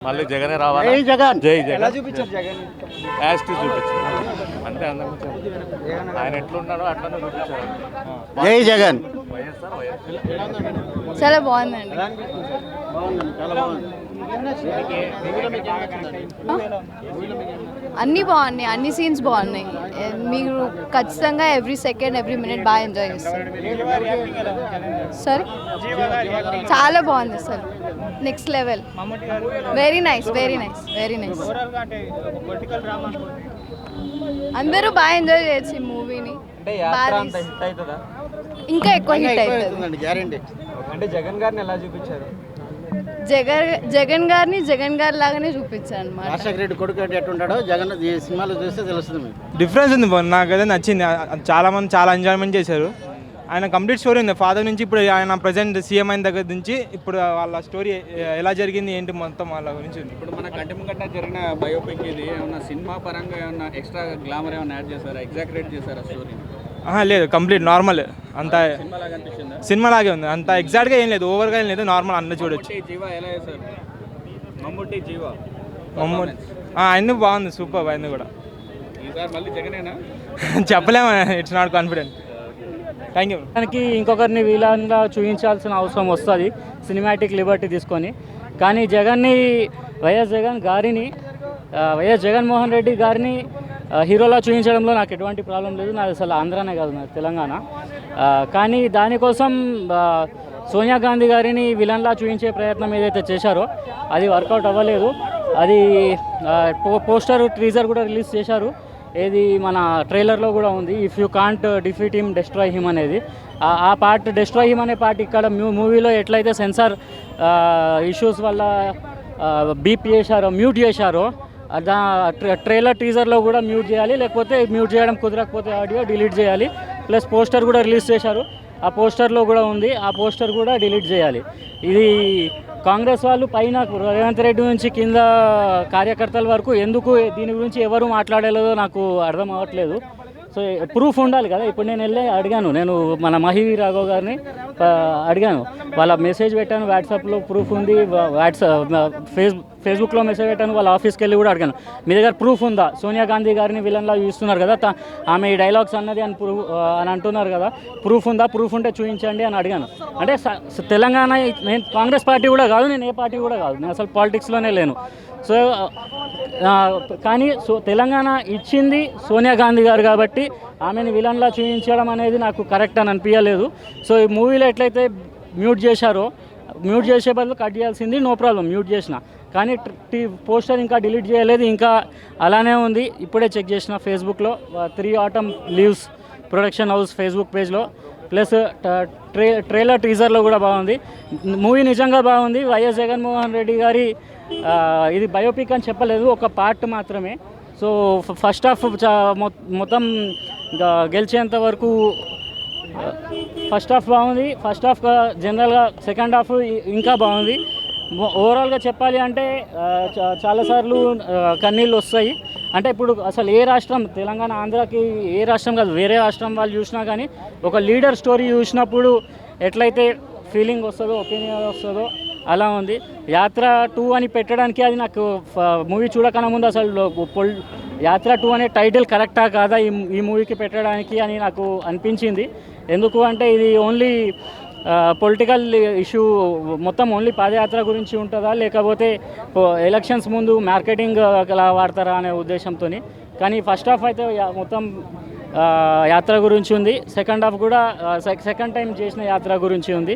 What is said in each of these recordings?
మళ్ళీ జగనే రావాలి. జై జగన్. జై జగన్. ఎలా చూపించారు జగన్? యాస్టి చూపించారు అంతే. అందరం ఆయన ఎట్లున్నాడో అట్లనే చూపించారు. జై జగన్. చాలా బాగుందండి. అన్నీ బాగున్నాయి, అన్ని సీన్స్ బాగున్నాయి. మీరు ఖచ్చితంగా ఎవ్రీ సెకండ్ ఎవ్రీ మినిట్ బాగా ఎంజాయ్ చేస్తారు. సరే, చాలా బాగుంది అసలు. Next level. Very nice, very nice, very nice. అందరూ బాగా ఎంజాయ్ చేయొచ్చు ఈ మూవీని. ఇంకా ఎక్కువ హిట్ అవుతుంది. అంటే జగన్ గారిని ఎలా చూపించారు? జగన్ గారిని జగన్ గారి లాగానే చూపించారు అనమాట. రాజశేఖర రెడ్డి కొడుకు ఎట్టుంటాడో జగన్ ఈ సినిమాలో చూస్తే తెలుస్తుంది మీకు. డిఫరెన్స్ ఉంది, నాకైతే నచ్చింది. చాలా మంది చాలా ఎంజాయ్మెంట్ చేశారు. ఆయన కంప్లీట్ స్టోరీ ఉంది. ఫాదర్ నుంచి ఇప్పుడు ఆయన ప్రజెంట్ సీఎం అయిన దగ్గర నుంచి ఇప్పుడు వాళ్ళ స్టోరీ ఎలా జరిగింది ఏంటి మొత్తం వాళ్ళ గురించి ఉంది. ఇప్పుడు మన కంటి ముంగట జరిగిన బయోపిక్ ఇది. ఏమన్నా సినిమా పరంగా ఏమన్నా ఎక్స్ట్రా గ్లామర్ ఏమన్నా యాడ్ చేశారా? ఎగ్జాక్రేట్ చేశారా స్టోరీ? లేదు, కంప్లీట్ నార్మల్. అంతా సినిమాలాగా అనిపించిందా? సినిమా లాగే ఉంది. అంత ఎగ్జాక్ట్గా ఏం లేదు, ఓవర్గా ఏం లేదు, నార్మల్ అన్న చూడొచ్చు. జీవా ఎలా చేశారు? మమ్ముట్టి జీవా అన్నీ బాగుంది, సూపర్. అన్నీ కూడా ఈసారి మళ్ళీ జగనేనా? చెప్పలేము, it's not confident. Thank you. దానికి ఇంకొకరిని వీళ్ళంగా చూపించాల్సిన అవసరం వస్తుంది సినిమాటిక్ లిబర్టీ తీసుకొని. కానీ వైఎస్ జగన్మోహన్ రెడ్డి గారిని హీరోలా చూపించడంలో నాకు ఎటువంటి ప్రాబ్లం లేదు. నాది అసలు ఆంధ్రానే కాదు, నాది తెలంగాణ. కానీ దానికోసం సోనియా గాంధీ గారిని విలన్లా చూపించే ప్రయత్నం ఏదైతే చేశారో అది వర్కౌట్ అవ్వలేదు. అది పోస్టర్ టీజర్ కూడా రిలీజ్ చేశారు. ఏది మన ట్రైలర్లో కూడా ఉంది, if you can't defeat him destroy him అనేది. ఆ పార్ట్ డెస్ట్రాయ్ హిమ్ అనే పార్ట్ ఇక్కడ మూవీలో ఎట్లయితే సెన్సార్ ఇష్యూస్ వల్ల బీప్ చేశారో, మ్యూట్ చేశారో, ట్రైలర్ టీజర్లో కూడా మ్యూట్ చేయాలి. లేకపోతే మ్యూట్ చేయడం కుదరకపోతే ఆడియో డిలీట్ చేయాలి. ప్లస్ పోస్టర్ కూడా రిలీజ్ చేశారు, ఆ పోస్టర్లో కూడా ఉంది, ఆ పోస్టర్ కూడా డిలీట్ చేయాలి. ఇది కాంగ్రెస్ వాళ్ళు పైన రేవంత్ రెడ్డి నుంచి కింద కార్యకర్తల వరకు ఎందుకు దీని గురించి ఎవరు మాట్లాడలేదో నాకు అర్థం అవ్వట్లేదు. సో ప్రూఫ్ ఉండాలి కదా. ఇప్పుడు నేను అడిగాను, నేను మన మహివి రాఘవ్ గారిని అడిగాను, వాళ్ళ మెసేజ్ పెట్టాను, వాట్సాప్లో ప్రూఫ్ ఉంది, ఫేస్బుక్లో మెసేజ్ పెట్టాను, వాళ్ళ ఆఫీస్కి వెళ్ళి కూడా అడిగాను, మీ దగ్గర ప్రూఫ్ ఉందా? సోనియా గాంధీ గారిని విలన్లా చూస్తున్నారు కదా, ఆమె ఈ డైలాగ్స్ అన్నది అని అంటున్నారు కదా, ప్రూఫ్ ఉందా? ప్రూఫ్ ఉంటే చూపించండి అని అడిగాను. అంటే తెలంగాణ, నేను కాంగ్రెస్ పార్టీ కూడా కాదు, నేను ఏ పార్టీ కూడా కాదు, నేను అసలు పాలిటిక్స్లోనే లేను. సో కానీ తెలంగాణ ఇచ్చింది సోనియా గాంధీ గారు కాబట్టి ఆమెను విలన్లా చూపించడం అనేది నాకు కరెక్ట్ అని అనిపించలేదు. సో ఈ మూవీలో ఎట్లయితే మ్యూట్ చేశారో, మ్యూట్ చేసే బదులు కట్ చేయాల్సింది, నో ప్రాబ్లం మ్యూట్ చేసిన. కానీ పోస్టర్ ఇంకా డిలీట్ చేయలేదు, ఇంకా అలానే ఉంది. ఇప్పుడే చెక్ చేసిన ఫేస్బుక్లో 3 Autumn Leaves production house Facebook పేజ్లో. ప్లస్ ట్రైలర్ టీజర్లో కూడా బాగుంది. మూవీ నిజంగా బాగుంది. వైఎస్ జగన్మోహన్ రెడ్డి గారి ఇది బయోపిక్ అని చెప్పలేదు, ఒక పార్ట్ మాత్రమే. సో ఫస్ట్ హాఫ్ మొత్తం గెలిచేంత వరకు ఫస్ట్ హాఫ్ బాగుంది. ఫస్ట్ హాఫ్ జనరల్గా సెకండ్ హాఫ్ ఇంకా బాగుంది. ఓవరాల్గా చెప్పాలి అంటే చాలాసార్లు కన్నీళ్ళు వస్తాయి. అంటే ఇప్పుడు అసలు ఏ రాష్ట్రం, తెలంగాణ ఆంధ్రాకి ఏ రాష్ట్రం కాదు, వేరే రాష్ట్రం వాళ్ళు చూసినా కానీ ఒక లీడర్ స్టోరీ చూసినప్పుడు ఎట్లయితే ఫీలింగ్ వస్తుందో, ఒపీనియన్ వస్తుందో అలా ఉంది. యాత్ర 2 అని పెట్టడానికి అది నాకు మూవీ చూడకన్నా ముందు అసలు యాత్ర 2 అనే టైటిల్ కరెక్టా కాదా ఈ మూవీకి పెట్టడానికి అని నాకు అనిపించింది. ఎందుకు అంటే ఇది ఓన్లీ పొలిటికల్ ఇష్యూ, మొత్తం ఓన్లీ పాదయాత్ర గురించి ఉంటుందా, లేకపోతే ఎలక్షన్స్ ముందు మార్కెటింగ్ అలా వాడతారా అనే ఉద్దేశంతో. కానీ ఫస్ట్ హాఫ్ అయితే మొత్తం యాత్ర గురించి ఉంది, సెకండ్ హాఫ్ కూడా సెకండ్ టైం చేసిన యాత్ర గురించి ఉంది.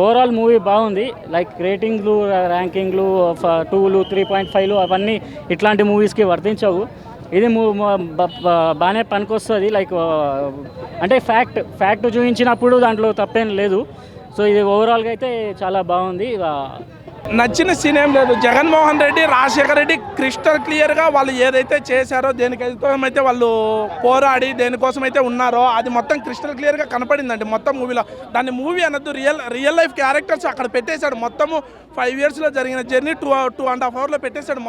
ఓవరాల్ మూవీ బాగుంది. లైక్ రేటింగ్లు, ర్యాంకింగ్లు 2లు 3.5లు అవన్నీ ఇట్లాంటి మూవీస్కి వర్తించవు. ఇది బాగానే పనికొస్తుంది. లైక్ అంటే ఫ్యాక్ట్ చూపించినప్పుడు దాంట్లో తప్పేం లేదు. సో ఇది ఓవరాల్గా అయితే చాలా బాగుంది. నచ్చిన సీన్ ఏం లేదు. జగన్మోహన్ రెడ్డి, రాజశేఖర రెడ్డి క్రిస్టల్ క్లియర్గా వాళ్ళు ఏదైతే చేశారో, దేనికోసమైతే వాళ్ళు పోరాడి దేనికోసమైతే ఉన్నారో అది మొత్తం క్రిస్టల్ క్లియర్గా కనపడిందండి మొత్తం మూవీలో. దాన్ని మూవీ అనొద్దు, రియల్ లైఫ్ క్యారెక్టర్స్ అక్కడ పెట్టేశాడు. మొత్తము 5 yearsలో జరిగిన జర్నీ 2.5 hourలో పెట్టేశాడు.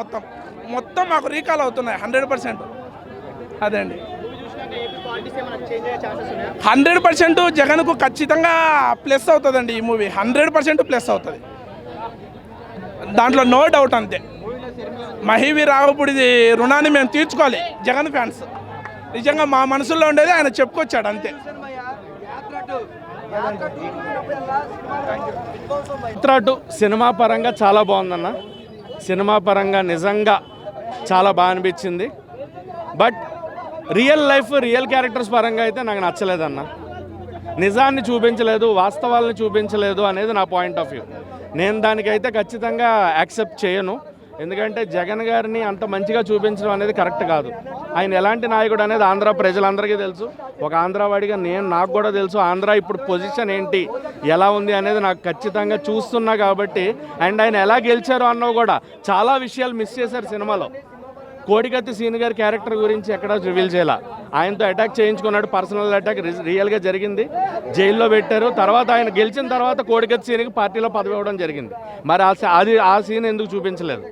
మొత్తం మాకు రీకాల్ అవుతున్నాయి 100%. అదే అండి, 100% జగన్కు ఖచ్చితంగా ప్లస్ అవుతుందండి ఈ మూవీ. 100% ప్లస్ అవుతుంది, దాంట్లో నో డౌట్ అంతే. మహివి రాఘపుడిది రుణాన్ని మేము తీర్చుకోవాలి జగన్ ఫ్యాన్స్. నిజంగా మా మనసులో ఉండేది ఆయన చెప్పుకొచ్చాడు అంతే. చిత్ర 2 సినిమా పరంగా చాలా బాగుందన్న. సినిమా పరంగా నిజంగా చాలా బాగా అనిపించింది. But real life real characters పరంగా అయితే నాకు నచ్చలేదన్న. నిజాన్ని చూపించలేదు, వాస్తవాలను చూపించలేదు అనేది నా పాయింట్ ఆఫ్ వ్యూ. నేను దానికైతే ఖచ్చితంగా యాక్సెప్ట్ చేయను. ఎందుకంటే జగన్ గారిని అంత మంచిగా చూపించడం అనేది కరెక్ట్ కాదు. ఆయన ఎలాంటి నాయకుడు అనేది ఆంధ్ర ప్రజలందరికీ తెలుసు. ఒక ఆంధ్రావాడిగా నాకు కూడా తెలుసు ఆంధ్ర ఇప్పుడు పొజిషన్ ఏంటి, ఎలా ఉంది అనేది నాకు ఖచ్చితంగా చూస్తున్నా కాబట్టి. అండ్ ఆయన ఎలా గెలిచారో అన్నో కూడా చాలా విషయాలు మిస్ చేశారు సినిమాలో. కోడికత్తి సీన్ గారి క్యారెక్టర్ గురించి ఎక్కడా రివీల్ చేయాల. ఆయనతో అటాక్ చేయించుకున్నాడు, పర్సనల్ అటాక్ రియల్గా జరిగింది, జైల్లో పెట్టారు. తర్వాత ఆయన గెలిచిన తర్వాత కోడికత్తి సీన్కి పార్టీలో పదవి ఇవ్వడం జరిగింది. మరి ఆ సీన్ ఎందుకు చూపించలేదు?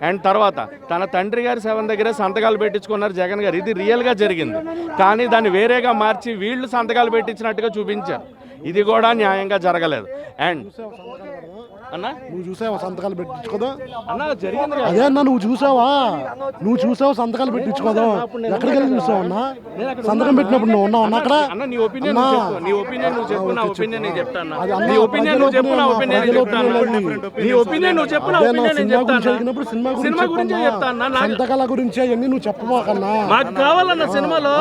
అండ్ తర్వాత తన తండ్రి గారి శవం దగ్గరే సంతకాలు పెట్టించుకున్నారు జగన్ గారు, ఇది రియల్గా జరిగింది. కానీ దాన్ని వేరేగా మార్చి వీళ్ళు సంతకాలు పెట్టించినట్టుగా చూపించారు. ఇది కూడా న్యాయంగా జరగలేదు. అండ్ అన్నా నువ్వు చూసావా సంతకాలు పెట్టించుకోదా? అన్న జరిగింది అదే అన్న, నువ్వు చూసావా సంతకాలు పెట్టించుకోదా? ఎక్కడికి వెళ్ళి చూసావు అన్న? సంతకం పెట్టినప్పుడు నువ్వు ఉన్నావు అన్న అక్కడ? అన్న నీ ఒపీనియన్ నువ్వు చెప్పు, నా ఒపీనియన్ నేను చెప్తాను. నీ ఒపీనియన్ నువ్వు చెప్పు, నా ఒపీనియన్ నేను చెప్తాను. నీ ఒపీనియన్ నువ్వు చెప్పు, నా ఒపీనియన్ నేను చెప్తాను. సినిమా గురించి చెప్తాను. సంతకాల గురించి అవన్నీ నువ్వు చెప్పమాకన్నా. మాకు కావాలన్న సినిమాలో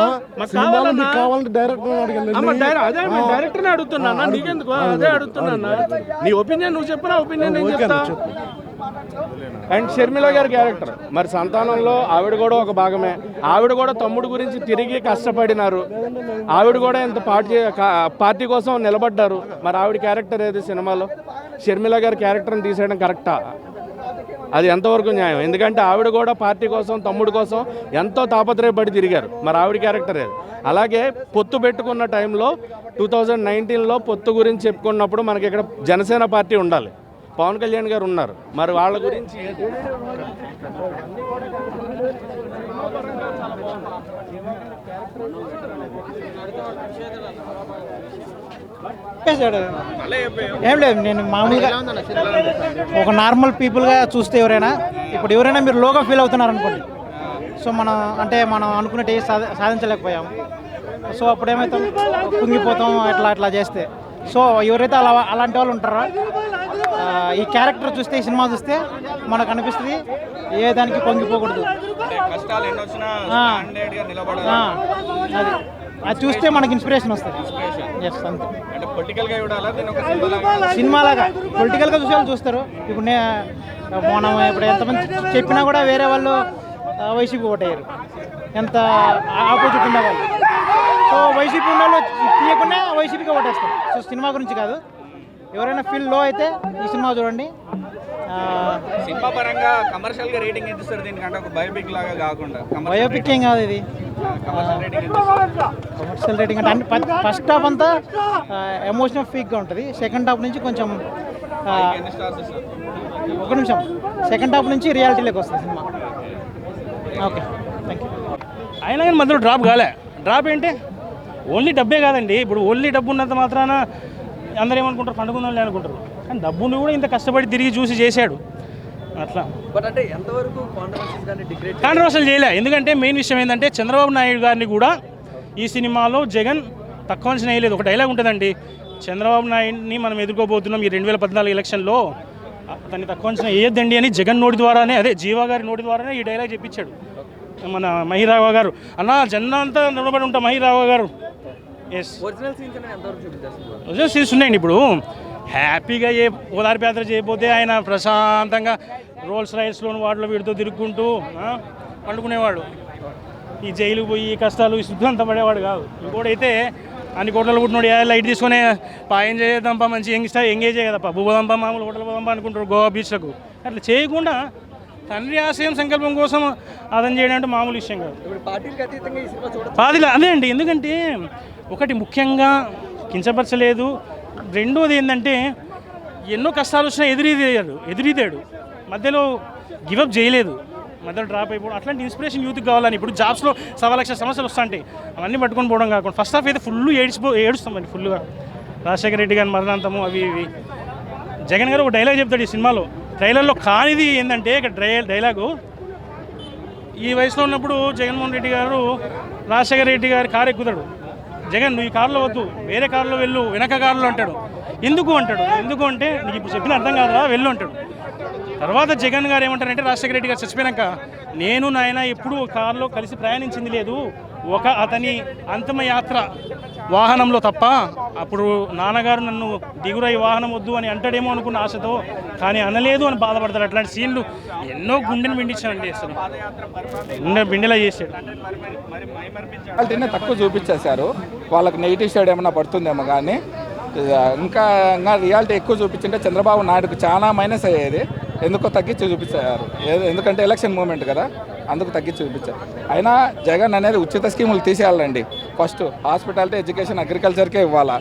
కావాలంటే డైరెక్టర్ అదే డైరెక్టర్ అడుగుతున్నా, నీకెందుకు అదే అడుగుతున్నా. నీ ఒపీనియన్ నువ్వు చెప్పు, నా ఒపీనియన్ నేను చెప్తా. అండ్ షర్మిల గారి క్యారెక్టర్ మరి సంతానంలో ఆవిడ కూడా ఒక భాగమే. ఆవిడ కూడా తమ్ముడు గురించి తిరిగి కష్టపడినారు. ఆవిడ కూడా ఇంత పార్టీ కోసం నిలబడ్డారు. మరి ఆవిడ క్యారెక్టర్ ఏది సినిమాలో? షర్మిల గారి క్యారెక్టర్ని తీసేయడం కరెక్టా? అది ఎంతవరకు న్యాయం? ఎందుకంటే ఆవిడ కూడా పార్టీ కోసం తమ్ముడు కోసం ఎంతో తాపత్రయపడి తిరిగారు. మరి ఆవిడ క్యారెక్టర్ ఏది? అలాగే పొత్తు పెట్టుకున్న టైంలో 2019లో పొత్తు గురించి చెప్పుకున్నప్పుడు మనకి ఇక్కడ జనసేన పార్టీ ఉండాలి, పవన్ కళ్యాణ్ గారు ఉన్నారు. మరి వాళ్ళ గురించి ఏం లేదు, నేను మామూలుగా ఒక నార్మల్ పీపుల్గా చూస్తే ఎవరైనా మీరు లోగా ఫీల్ అవుతున్నారు అనుకోండి. సో మనం అనుకున్నట్టు సాధించలేకపోయాము. సో అప్పుడు ఏమవుతాం, కుంగిపోతాం అట్లా చేస్తే. సో ఎవరైతే అలాంటి వాళ్ళు ఉంటారో ఈ క్యారెక్టర్ చూస్తే, ఈ సినిమా చూస్తే మనకు అనిపిస్తుంది ఏ దానికి పొంగిపోకూడదు. అది చూస్తే మనకి ఇన్స్పిరేషన్ వస్తుంది. ఎస్, అంతే. సినిమాలాగా పొలిటికల్గా చూసే వాళ్ళు చూస్తారు. ఇప్పుడు మనం ఇప్పుడు ఎంతమంది చెప్పినా కూడా వేరే వాళ్ళు వైసీపీ ఓటయ్యారు, ఎంత ఆపోజిట్ ఉండేవాళ్ళు. సో వైసీపీ ఉన్న వాళ్ళు తీయకుండా వైసీపీకి ఓటేస్తారు. సో సినిమా గురించి కాదు, ఎవరైనా ఫీల్ లో అయితే ఈ సినిమా చూడండి. సినిమా పరంగా కమర్షియల్ గా రేటింగ్ ఎంత ఇస్తారు దీనికంటే? ఒక బయోపిక్ లాగా కాకుండా. బయోపిక్ ఏం కాదు ఇది, కమర్షియల్ రేటింగ్ అంటే ఫస్ట్ హాఫ్ అంతా ఎమోషనల్ పీక్గా ఉంటుంది. సెకండ్ హాఫ్ నుంచి కొంచెం ఒక నిమిషం, సెకండ్ హాఫ్ నుంచి రియాలిటీలోకి వస్తుంది సినిమా. Okay, thank you. అయినా కానీ మధ్యలో డ్రాప్ కాలే. డ్రాప్ ఏంటి? ఓన్లీ డబ్బే కాదండి. ఇప్పుడు ఓన్లీ డబ్బు ఉన్నంత మాత్రాన అందరూ ఏమనుకుంటారు, పండుకుందాం అనుకుంటారు. కానీ డబ్బుని కూడా ఇంత కష్టపడి తిరిగి చూసి చేశాడు అట్లా. బట్ అంటే ఎంతవరకు కాంట్రవర్షియల్ చేయలే. ఎందుకంటే మెయిన్ విషయం ఏంటంటే చంద్రబాబు నాయుడు గారిని కూడా ఈ సినిమాలో జగన్ తక్కువ అంచనా వేయలేదు. ఒక డైలాగ్ ఉంటుందండి, చంద్రబాబు నాయుడిని మనం ఎదుర్కోబోతున్నాం ఈ 2014 ఎలక్షన్లో, అతన్ని తక్కువ అంచనా వేయొద్దండి అని జగన్ నోటి ద్వారానే, అదే జీవా గారి నోటి ద్వారానే ఈ డైలాగ్ చెప్పించాడు మన మహిరావ గారు. అన్న జనం అంతా నిలబడి ఉంటాం మహిరావ గారు. ఎస్, ఒరిజినల్ సీన్స్ ఉన్నాయండి. ఇప్పుడు హ్యాపీగా ఓదార్పు యాత్ర చేయకపోతే ఆయన ప్రశాంతంగా రోల్స్ రైడ్స్లోని వాటిలో వీటితో తిరుక్కుంటూ పండుకునేవాడు. ఈ జైలుకు పోయి ఈ కష్టాలు ఈ శుద్ధి అంతా పడేవాడు కాదు. ఇంకోటైతే అన్ని కోట్లలో పుట్టినోడు లైట్ తీసుకునే ఎంజాయ్ చేద్దాంపా, మంచి ఎంగేజ్ కదప్ప, భూపదంపా, మామూలు హోటల్ పోదాంపా అనుకుంటారు గోవా బీచ్లకు. అట్లా చేయకుండా తండ్రి ఆశయం సంకల్పం కోసం అదని చేయడం అంటే మామూలు విషయం కాదు. పార్టీలు అదే అండి. ఎందుకంటే ఒకటి ముఖ్యంగా కించపరచలేదు, రెండోది ఏంటంటే ఎన్నో కష్టాలు వచ్చినా ఎదురీదాడు, మధ్యలో గివప్ చేయలేదు, మధ్యలో డ్రాప్ అయిపోవడం. అట్లాంటి ఇన్స్పిరేషన్ యూత్కి కావాలని. ఇప్పుడు జాబ్స్లో 1,00,000 సమస్యలు వస్తుంటాయి, అవన్నీ పట్టుకొని పోవడం కాకుండా ఫస్ట్ హాఫ్ అయితే ఫుల్ ఏడుస్తామండి ఫుల్గా. రాజశేఖర రెడ్డి గారి మరణాంతము అవి ఇవి. జగన్ గారు ఒక డైలాగ్ చెప్తాడు ఈ సినిమాలో, ట్రైలర్లో కానిది ఏంటంటే ఇక్కడ డైలాగు, ఈ వయసులో ఉన్నప్పుడు జగన్మోహన్ రెడ్డి గారు రాజశేఖర రెడ్డి గారి కారు ఎక్కుతాడు. జగన్ నువ్వు ఈ కారులో వద్దు, వేరే కారులో వెళ్ళు, వెనక కారులో అంటాడు. ఎందుకు అంటే నీకు ఇప్పుడు చెప్పిన అర్థం కాదురా, వెళ్ళు అంటాడు. తర్వాత జగన్ గారు ఏమంటారంటే రాజశేఖర రెడ్డి గారు చచ్చిపోయాక, నేను నాయన ఎప్పుడూ కారులో కలిసి ప్రయాణించింది లేదు, ఒక అతని అంతిమయాత్ర వాహనంలో తప్ప. అప్పుడు నాన్నగారు నన్ను దిగురా ఈ వాహనం వద్దు అని అంటాడేమో అనుకున్న ఆశతో, కానీ అనలేదు అని బాధపడతాడు. అట్లాంటి సీన్లు ఎన్నో గుండెని పిండించాడండి, అసలు బిండెలా చేశాడు. క్వాలిటీనే తక్కువ చూపించేశారు, వాళ్ళకి నెగిటివ్ సైడ్ ఏమైనా పడుతుందేమో, కానీ ఇంకా రియాలిటీ ఎక్కువ చూపించింటే చంద్రబాబు నాయుడుకు చాలా మైనస్ అయ్యేది. ఎందుకో తగ్గించి చూపించారు, ఎందుకంటే ఎలక్షన్ మూమెంట్ కదా, అందుకు తగ్గించి చూపించారు. అయినా జగన్ అనేది ఉచిత స్కీములు తీసేయాలండి. ఫస్ట్ హాస్పిటాలిటీ, ఎడ్యుకేషన్, అగ్రికల్చర్కే ఇవ్వాలా.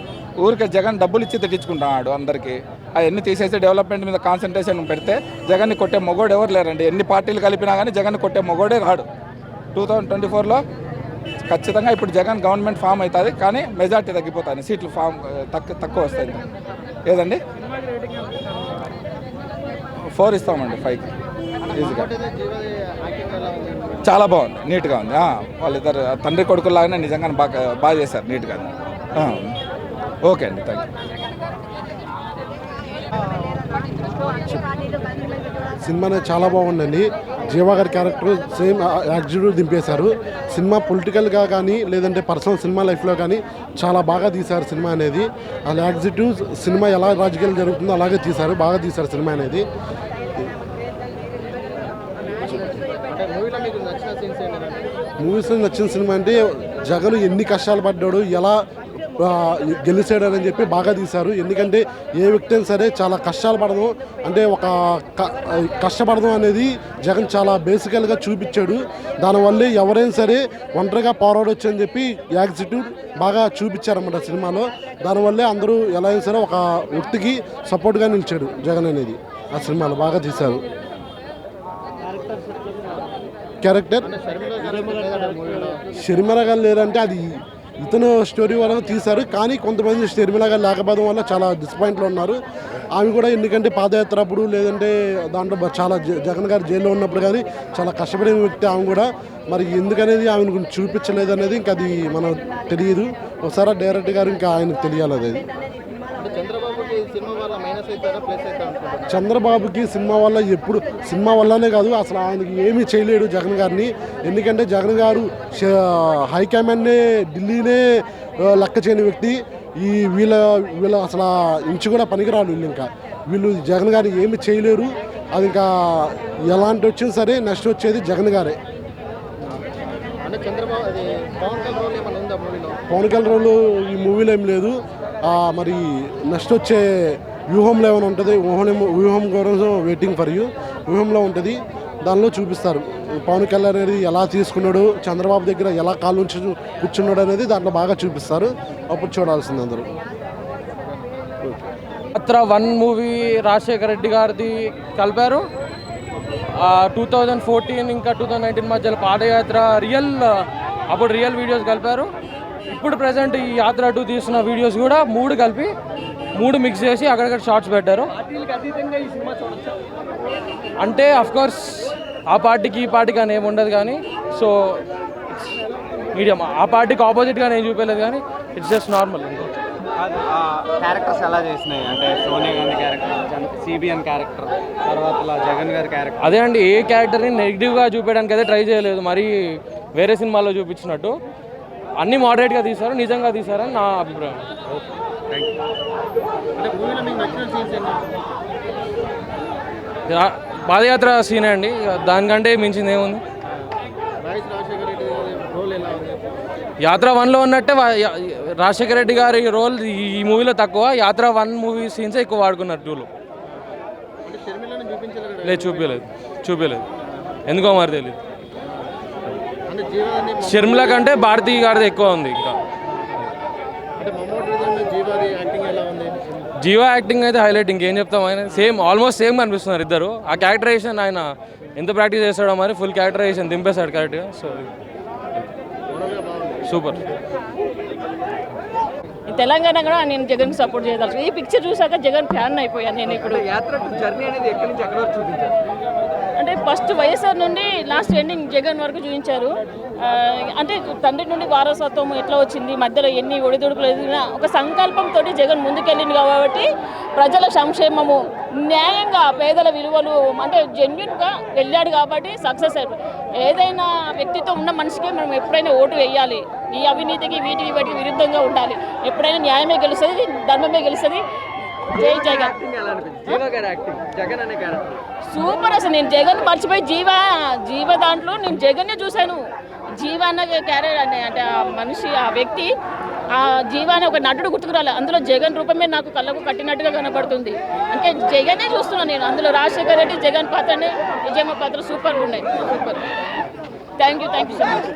ఊరికే జగన్ డబ్బులు ఇచ్చి తిట్టించుకుంటున్నాడు అందరికీ. అవన్నీ తీసేసి డెవలప్మెంట్ మీద కాన్సన్ట్రేషన్ పెడితే జగన్ని కొట్టే మొగోడు ఎవరు లేరండి. ఎన్ని పార్టీలు కలిపినా కానీ జగన్ని కొట్టే మొగోడే రాడు. 2024లో ఖచ్చితంగా ఇప్పుడు జగన్ గవర్నమెంట్ ఫామ్ అవుతుంది, కానీ మెజార్టీ తగ్గిపోతుంది, సీట్లు తక్కువ వస్తాయి. ఏదండి 4 ఇస్తామండి, 5కి ఈజీగా. చాలా బాగుంది, నీట్గా ఉంది. వాళ్ళిద్దరు తండ్రి కొడుకులాగానే నిజంగానే బాగా చేశారు, నీట్గా. ఓకే అండి, థ్యాంక్ యూ. సినిమా అనేది చాలా బాగుందండి. జీవా గారి క్యారెక్టర్ సేమ్ యాక్టిట్యూడ్ దింపేశారు. సినిమా పొలిటికల్గా కానీ లేదంటే పర్సనల్ సినిమా లైఫ్లో కానీ చాలా బాగా తీశారు సినిమా అనేది. ఆ యాక్టిట్యూడ్ సినిమా ఎలా రాజకీయాలు జరుగుతుందో అలాగే తీశారు, బాగా తీశారు సినిమా అనేది. మూవీస్లో నచ్చిన సినిమా అంటే జగన్ ఎన్ని కష్టాలు పడ్డాడు, ఎలా గెలిచాడని చెప్పి బాగా తీశారు. ఎందుకంటే ఏ వ్యక్తి అయినా సరే చాలా కష్టాలు పడడం, అంటే ఒక కష్టపడడం అనేది జగన్ చాలా బేసికల్గా చూపించాడు. దానివల్లే ఎవరైనా సరే ఒంటరిగా పోరాడొచ్చు అని చెప్పి యాక్టిట్యూడ్ బాగా చూపించారన్నమాట సినిమాలో. దానివల్లే అందరూ ఎలా అయినా సరే ఒక వ్యక్తికి సపోర్ట్గా నిలిచాడు జగన్ అనేది. ఆ సినిమాలో బాగా తీశారు. క్యారెక్టర్ షర్మిల గారు లేరంటే అది ఇతను స్టోరీ వల్ల తీశారు, కానీ కొంతమంది షర్మిల గారు లేకపోవడం వల్ల చాలా డిసప్పాయింట్లో ఉన్నారు. ఆమె కూడా ఎందుకంటే పాదయాత్ర అప్పుడు లేదంటే దాంట్లో చాలా జగన్ గారు జైల్లో ఉన్నప్పుడు కానీ చాలా కష్టపడిన వ్యక్తి ఆమె కూడా. మరి ఎందుకనేది ఆమెను గురించి చూపించలేదు అనేది ఇంకా అది మనకు తెలియదు. ఒకసారి డైరెక్టర్ గారు ఇంకా ఆయనకు తెలియాలి అది. చంద్రబాబుకి సినిమా వల్ల ఎప్పుడు సినిమా వల్లనే కాదు, అసలు ఆయనకి ఏమీ చేయలేడు జగన్ గారిని. ఎందుకంటే జగన్ గారు హైకమాండ్నే ఢిల్లీనే లెక్క చేయని వ్యక్తి. ఈ వీళ్ళ అసలు ఇంచు కూడా పనికిరాడు వీళ్ళు జగన్ గారు ఏమి చేయలేరు. అది ఇంకా ఎలాంటి వచ్చినా సరే నెక్స్ట్ వచ్చేది జగన్ గారే. పవన్ కళ్యాణ్ రోల్ ఈ మూవీలో ఏం లేదు. మరి నెక్స్ట్ వచ్చే వ్యూహంలో ఏమైనా ఉంటుంది, వ్యూహం కోసం వెయిటింగ్ ఫర్ యూ, వ్యూహంలో ఉంటుంది. దానిలో చూపిస్తారు పవన్ కళ్యాణ్ అనేది ఎలా తీసుకున్నాడు, చంద్రబాబు దగ్గర ఎలా కాలు నుంచి కూర్చున్నాడు అనేది దాంట్లో బాగా చూపిస్తారు. అప్పుడు చూడాల్సింది అందరూ. యాత్ర 1 మూవీ రాజశేఖర రెడ్డి గారిది కలిపారు. 2014 ఇంకా 2019 మధ్యలో పాదయాత్ర అప్పుడు రియల్ వీడియోస్ కలిపారు. ఇప్పుడు ప్రజెంట్ ఈ యాత్ర 2 తీసిన వీడియోస్ కూడా 3 కలిపి 3 మిక్స్ చేసి అక్కడక్కడ షార్ట్స్ పెట్టారు. అంటే అఫ్కోర్స్ ఆ పార్టీకి ఈ పార్టీకి అని ఏమి ఉండదు, కానీ సో మీడియం ఆ పార్టీకి ఆపోజిట్గా నేను చూపలేదు, కానీ ఇట్స్ జస్ట్ నార్మల్. క్యారెక్టర్స్ ఎలా చేసినాయి అంటే Sonia Gandhi character, CBN character, తర్వాత జగన్ గారి క్యారెక్టర్, అదే అండి. ఏ క్యారెక్టర్ని నెగిటివ్గా చూపించడానికి అయితే ట్రై చేయలేదు, మరి వేరే సినిమాల్లో చూపించినట్టు. అన్నీ మోడరేట్గా తీశారు, నిజంగా తీశారని నా అభిప్రాయం. పాదయాత్ర సీనే అండి, దానికంటే మించింది ఏముంది. యాత్ర 1లో ఉన్నట్టే రాజశేఖర రెడ్డి గారి రోల్ ఈ మూవీలో తక్కువ. యాత్ర 1 మూవీ సీన్సే ఎక్కువ వాడుకున్నారు 2లో. లేదు, చూపించలేదు ఎందుకో మరి తెలియదు. షర్మిల కంటే భారతీ గారిది ఎక్కువ ఉంది. ఇంకా జీవా యాక్టింగ్ అయితే హైలైట్, ఇంకేం చెప్తాం. ఆయన ఆల్మోస్ట్ సేమ్ కనిపిస్తున్నారు ఇద్దరు. ఆ క్యారెక్టరైజేషన్ ఆయన ఎంత ప్రాక్టీస్ చేస్తాడో మరి ఫుల్ క్యారెక్టరైజేషన్ దింపేశాడు కరెక్ట్గా. So super. తెలంగాణ కూడా నేను జగన్కి సపోర్ట్ చేయదలుచు. ఈ పిక్చర్ చూసాక జగన్ ఫ్యాన్ అయిపోయాను నేను ఇప్పుడు. యాత్ర జర్నీ అనేది ఎక్కడి నుంచి ఎక్కడ వరకు చూపించారు? అంటే ఫస్ట్ వైఎస్ఆర్ నుండి లాస్ట్ ఎండింగ్ జగన్ వరకు చూపించారు. అంటే తండ్రి నుండి వారసత్వం ఎట్లా వచ్చింది, మధ్యలో ఎన్ని ఒడిదుడుకులు ఎదిగినా ఒక సంకల్పంతో జగన్ ముందుకెళ్ళింది కాబట్టి ప్రజల సంక్షేమము, న్యాయంగా పేదల విలువలు అంటే జెన్యున్గా వెళ్ళాడు కాబట్టి సక్సెస్ అయిపోయి. ఏదైనా వ్యక్తితో ఉన్న మనిషికి మనం ఎప్పుడైనా ఓటు వేయాలి. ఈ అవినీతికి వీటికి వాటికి విరుద్ధంగా ఉండాలి. ఎప్పుడైనా న్యాయమే గెలుస్తుంది, ధర్మమే గెలుస్తుంది. జై జగన్. జగన్ అనే క్యారెక్టర్ సూపర్. అసలు నేను జగన్ మర్చిపోయి జీవ దాంట్లో నేను జగన్నే చూశాను. జీవ అన్న క్యారెక్టర్ అంటే ఆ మనిషి, ఆ వ్యక్తి, ఆ జీవ అనే ఒక నటుడు గుర్తుకురాలి. అందులో జగన్ రూపమే నాకు కళ్ళకు కట్టినట్టుగా కనబడుతుంది. అంటే జగనే చూస్తున్నాను నేను అందులో. రాజశేఖర్ రెడ్డి జగన్ పాత్రనే, విజయమ్మ పాత్ర సూపర్గా ఉన్నాయి. Super. Thank you so much.